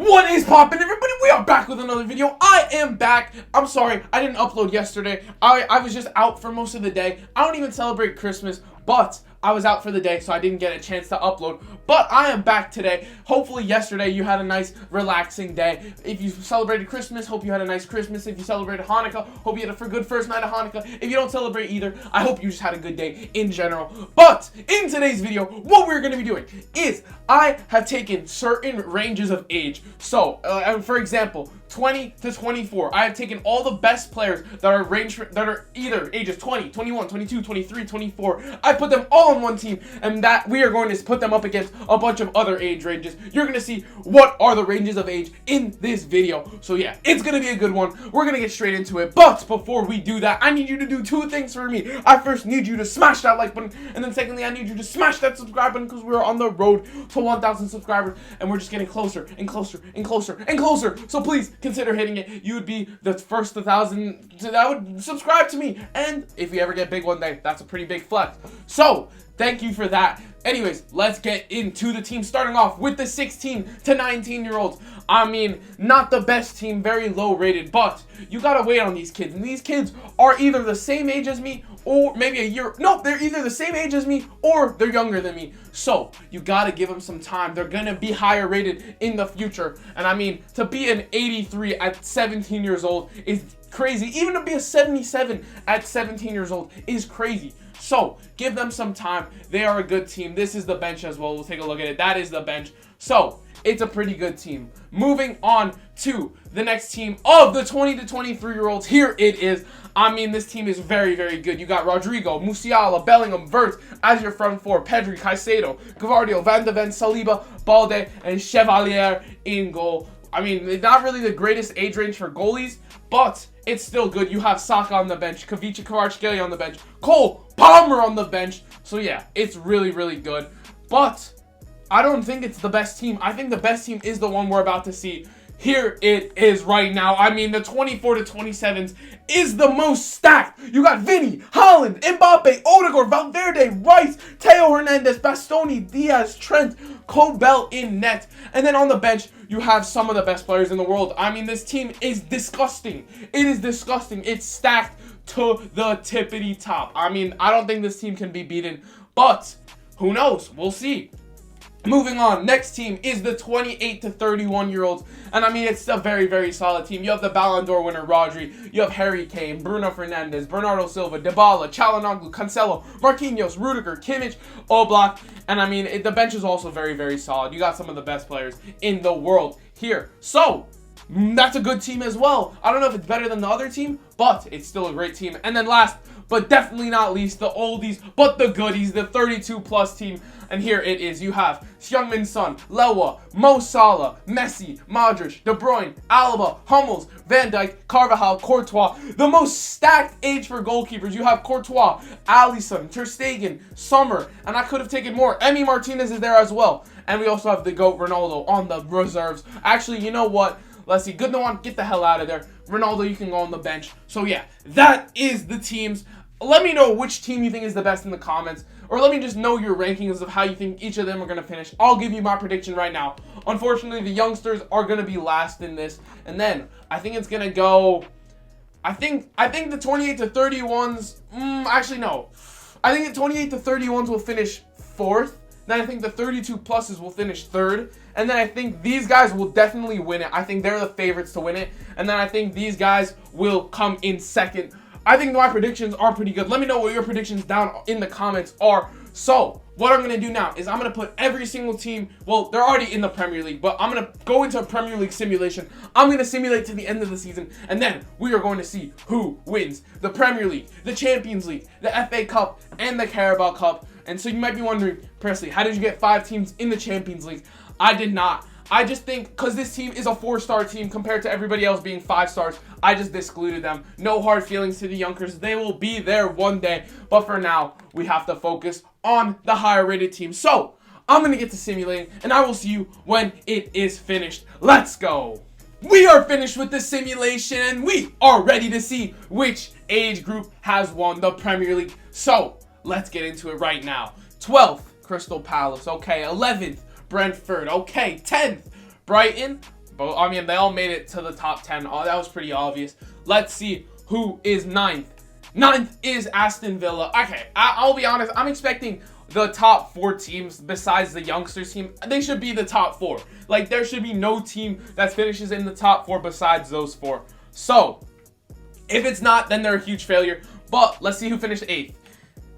What is poppin', everybody? We are back with another video. I am back. I'm sorry, I didn't upload yesterday. I was just out for most of the day. I don't even celebrate Christmas, but I was out for the day, so I didn't get a chance to upload. But I am back today. Hopefully yesterday you had a nice, relaxing day. If you celebrated Christmas, hope you had a nice Christmas. If you celebrated Hanukkah, hope you had a good first night of Hanukkah. If you don't celebrate either, I hope you just had a good day in general. But in today's video, what we're going to be doing is I have taken certain ranges of age. So, for example, 20 to 24. I have taken all the best players that are either ages 20, 21, 22, 23, 24. I put them all on one team, and that we are going to put them up against a bunch of other age ranges. You're going to see what are the ranges of age in this video. So yeah, it's going to be a good one. We're going to get straight into it. But before we do that, I need you to do two things for me. I first need you to smash that like button, and then secondly, I need you to smash that subscribe button because we're on the road to 1,000 subscribers, and we're just getting closer and closer and closer and closer. So please consider hitting it. You would be the first 1,000 that would subscribe to me, and if we ever get big one day, that's a pretty big flex. So thank you for that. Anyways, let's get into the team, starting off with the 16 to 19 year olds. I mean, not the best team, very low rated, but you gotta wait on these kids, and these kids are either the same age as me or maybe a year. No, they're either the same age as me or they're younger than me. So you gotta give them some time. They're gonna be higher rated in the future. And I mean, to be an 83 at 17 years old is crazy. Even to be a 77 at 17 years old is crazy. So give them some time. They are a good team. This is the bench as well. We'll take a look at it. That is the bench. So it's a pretty good team. Moving on to the next team of the 20 to 23 year olds. Here it is. I mean, this team is very, very good. You got Rodrigo, Musiala, Bellingham, Wirtz as your front four, Pedri, Caicedo, Gvardiol, Van de Ven, Saliba, Balde, and Chevalier in goal. I mean, not really the greatest age range for goalies, but it's still good. You have Saka on the bench, Kavica Kvaratskhelia on the bench, Cole Palmer on the bench. So yeah, it's really, really good. But I don't think it's the best team. I think the best team is the one we're about to see. Here it is right now. I mean, the 24 to 27s is the most stacked. You got Vinny, Haaland, Mbappe, Odegaard, Valverde, Rice, Teo Hernandez, Bastoni, Diaz, Trent, Kobel in net. And then on the bench, you have some of the best players in the world. I mean, this team is disgusting. It is disgusting. It's stacked to the tippity top. I mean, I don't think this team can be beaten, but who knows? We'll see. Moving on, next team is the 28 to 31 year olds, and I mean, it's a very, very solid team. You have the Ballon d'Or winner Rodri, you have Harry Kane, Bruno Fernandes, Bernardo Silva, Dybala, Çalhanoğlu, Cancelo, Marquinhos, Rudiger, Kimmich, Oblak, and I mean, the bench is also very, very solid. You got some of the best players in the world here. So that's a good team as well. I don't know if it's better than the other team, but it's still a great team. And then last, but definitely not least, the oldies, but the goodies, the 32 plus team. And here it is. You have Heung-min Son, Lewa, Mo Salah, Messi, Modric, De Bruyne, Alaba, Hummels, Van Dijk, Carvajal, Courtois. The most stacked age for goalkeepers. You have Courtois, Alisson, Ter Stegen, Sommer, and I could have taken more. Emi Martinez is there as well. And we also have the GOAT Ronaldo on the reserves. Actually, you know what? Let's see. Gundogan, get the hell out of there. Ronaldo, you can go on the bench. So yeah, that is the teams. Let me know which team you think is the best in the comments. Or let me just know your rankings of how you think each of them are going to finish. I'll give you my prediction right now. Unfortunately, the youngsters are going to be last in this. And then, I think it's going to go... I think the 28 to 31s... actually, no. I think the 28 to 31s will finish 4th. Then I think the 32 pluses will finish 3rd. And then I think these guys will definitely win it. I think they're the favorites to win it. And then I think these guys will come in 2nd. I think my predictions are pretty good. Let me know what your predictions down in the comments are. So, what I'm going to do now is I'm going to put every single team, well, they're already in the Premier League, but I'm going to go into a Premier League simulation. I'm going to simulate to the end of the season, and then we are going to see who wins the Premier League, the Champions League, the FA Cup, and the Carabao Cup. And so you might be wondering, Presley, how did you get 5 teams in the Champions League? I did not. I just think because this team is a 4-star team compared to everybody else being 5 stars, I just excluded them. No hard feelings to the Yonkers. They will be there one day. But for now, we have to focus on the higher rated team. So I'm going to get to simulating, and I will see you when it is finished. Let's go. We are finished with the simulation, and we are ready to see which age group has won the Premier League. So let's get into it right now. 12th, Crystal Palace. Okay, 11th. Brentford. Okay, 10th, Brighton. But I mean, they all made it to the top 10. Oh, that was pretty obvious. Let's see who is ninth. Ninth is Aston Villa. Okay, I'll be honest. I'm expecting the top 4 teams besides the youngsters team. They should be the top 4. Like, there should be no team that finishes in the top 4 besides those 4. So, if it's not, then they're a huge failure. But let's see who finished 8th.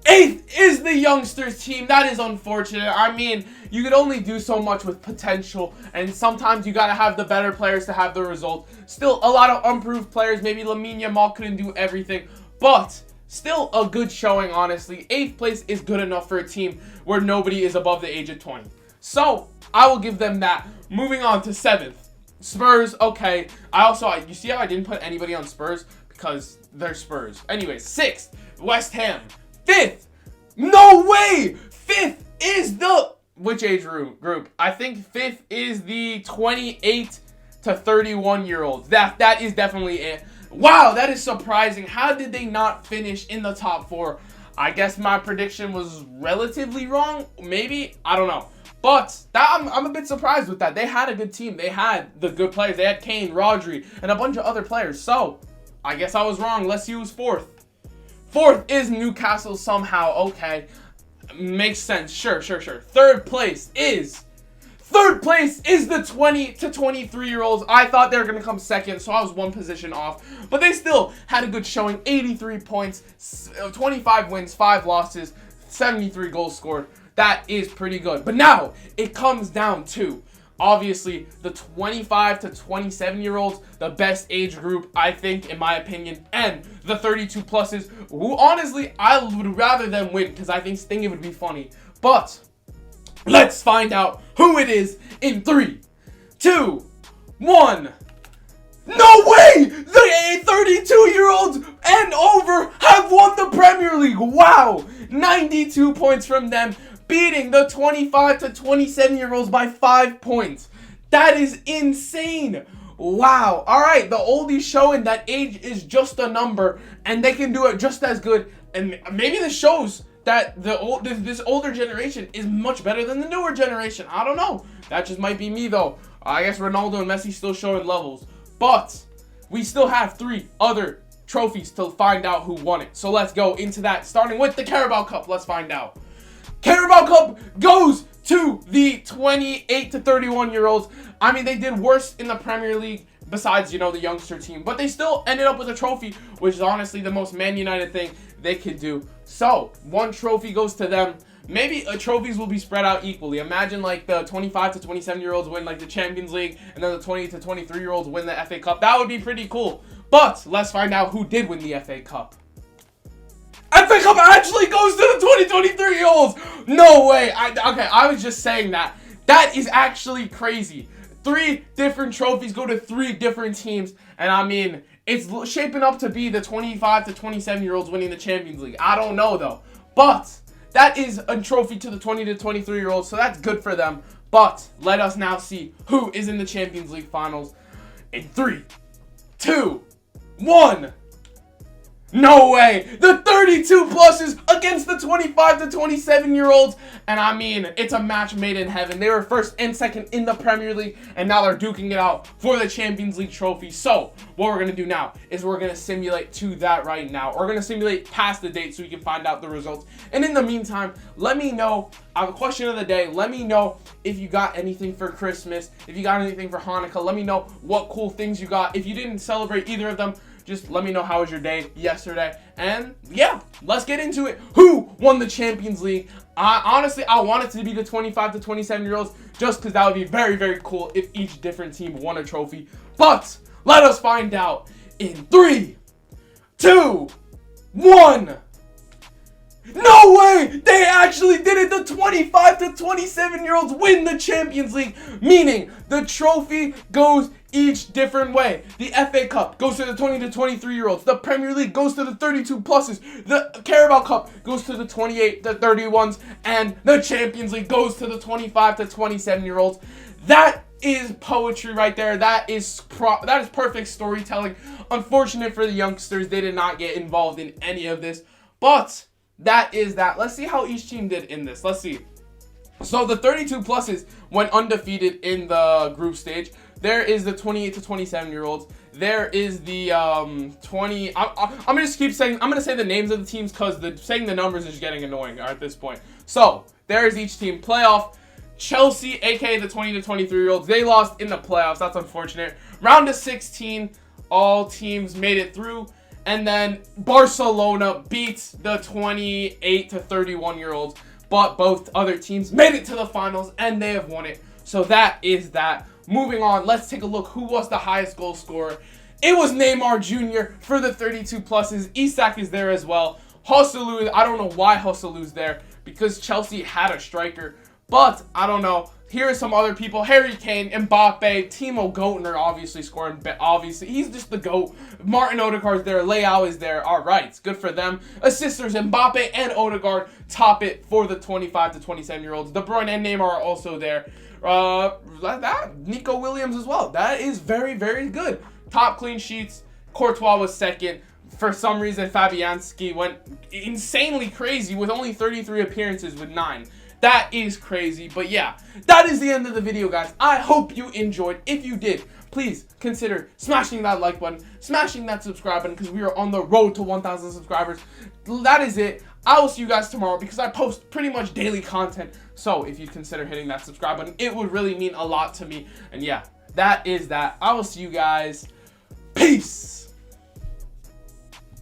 8th is the youngsters team. That is unfortunate. I mean, you could only do so much with potential, and sometimes you gotta have the better players to have the result. Still, a lot of unproved players. Maybe Lamine Yamal couldn't do everything, but still a good showing, honestly. 8th place is good enough for a team where nobody is above the age of 20. So, I will give them that. Moving on to 7th. Spurs, okay. You see how I didn't put anybody on Spurs? Because they're Spurs. Anyways, 6th, West Ham. 5th, no way! 5th is the... Which age group? I think 5th is the 28 to 31-year-olds. That is definitely it. Wow, that is surprising. How did they not finish in the top 4? I guess my prediction was relatively wrong. Maybe. I don't know. But I'm a bit surprised with that. They had a good team. They had the good players. They had Kane, Rodri, and a bunch of other players. So, I guess I was wrong. Let's use 4th. 4th is Newcastle somehow. Okay. Makes sense. Sure. 3rd place is the 20 to 23-year-olds. I thought they were going to come 2nd, so I was 1 position off. But they still had a good showing. 83 points, 25 wins, 5 losses, 73 goals scored. That is pretty good. But now it comes down to, obviously, the 25 to 27-year-olds, the best age group, I think, in my opinion, and the 32 pluses, who, honestly, I would rather them win, because I think it would be funny. But let's find out who it is in 3, 2, 1. No way! The 32-year-olds and over have won the Premier League. Wow! 92 points from them, beating the 25 to 27-year-olds by 5 points. That is insane. Wow. All right, the oldies showing that age is just a number, and they can do it just as good. And maybe this shows that this older generation is much better than the newer generation. I don't know. That just might be me, though. I guess Ronaldo and Messi still showing levels. But we still have 3 other trophies to find out who won it. So let's go into that, starting with the Carabao Cup. Let's find out. Carabao Cup goes to the 28 to 31-year-olds. I mean, they did worse in the Premier League besides, the youngster team. But they still ended up with a trophy, which is honestly the most Man United thing they could do. So, 1 trophy goes to them. Maybe trophies will be spread out equally. Imagine, like, the 25 to 27-year-olds win, like, the Champions League, and then the 20 to 23-year-olds win the FA Cup. That would be pretty cool. But let's find out who did win the FA Cup. FA Cup actually goes to the 2023-year-olds. No way. I was just saying that. That is actually crazy. 3 different trophies go to 3 different teams. And I mean, it's shaping up to be the 25 to 27-year-olds winning the Champions League. I don't know, though. But that is a trophy to the 20 to 23-year-olds. So that's good for them. But let us now see who is in the Champions League finals. In 3, 2, 1. No way! The 32 pluses against the 25 to 27-year-olds. And I mean, it's a match made in heaven. They were 1st and 2nd in the Premier League, and now they're duking it out for the Champions League trophy. So, what we're going to do now is we're going to simulate to that right now. We're going to simulate past the date so we can find out the results. And in the meantime, let me know, I have a question of the day. Let me know if you got anything for Christmas, if you got anything for Hanukkah. Let me know what cool things you got. If you didn't celebrate either of them, just let me know how was your day yesterday. And yeah, let's get into it. Who won the Champions League? Honestly, I want it to be the 25 to 27-year-olds just because that would be very, very cool if each different team won a trophy. But let us find out in 3, 2, 1. No way! They actually did it! The 25 to 27-year-olds win the Champions League, meaning the trophy goes each different way. The FA Cup goes to the 20 to 23-year-olds. The Premier League goes to the 32 pluses. The Carabao Cup goes to the 28 to 31s. And the Champions League goes to the 25 to 27-year-olds. That is poetry right there. That is perfect storytelling. Unfortunate for the youngsters, they did not get involved in any of this. But that is that. Let's see how each team did in this. Let's see. So the 32 pluses went undefeated in the group stage. There is the 28 to 27 year olds. There is the 20. I'm gonna just keep saying. I'm gonna say the names of the teams because saying the numbers is getting annoying at this point. So there is each team. Playoff. Chelsea, aka the 20 to 23 year olds, they lost in the playoffs. That's unfortunate. Round of 16, all teams made it through. And then Barcelona beats the 28 to 31 year olds. But both other teams made it to the finals and they have won it. So that is that. Moving on, let's take a look who was the highest goal scorer. It was Neymar Jr. for the 32 pluses. Isak is there as well. Joselu, I don't know why Joselu's there because Chelsea had a striker. But, I don't know. Here are some other people. Harry Kane, Mbappe, Timo Goetner obviously scoring. Obviously, he's just the GOAT. Martin Odegaard's there. Leao is there. All right, good for them. Assisters, Mbappe and Odegaard top it for the 25 to 27-year-olds. De Bruyne and Neymar are also there. Nico Williams as well. That is very, very good. Top clean sheets. Courtois was second. For some reason, Fabianski went insanely crazy with only 33 appearances with 9. That is crazy, but yeah, that is the end of the video, guys. I hope you enjoyed. If you did, please consider smashing that like button, smashing that subscribe button, because we are on the road to 1,000 subscribers. That is it. I will see you guys tomorrow because I post pretty much daily content. So if you consider hitting that subscribe button, it would really mean a lot to me. And yeah, that is that. I will see you guys. Peace.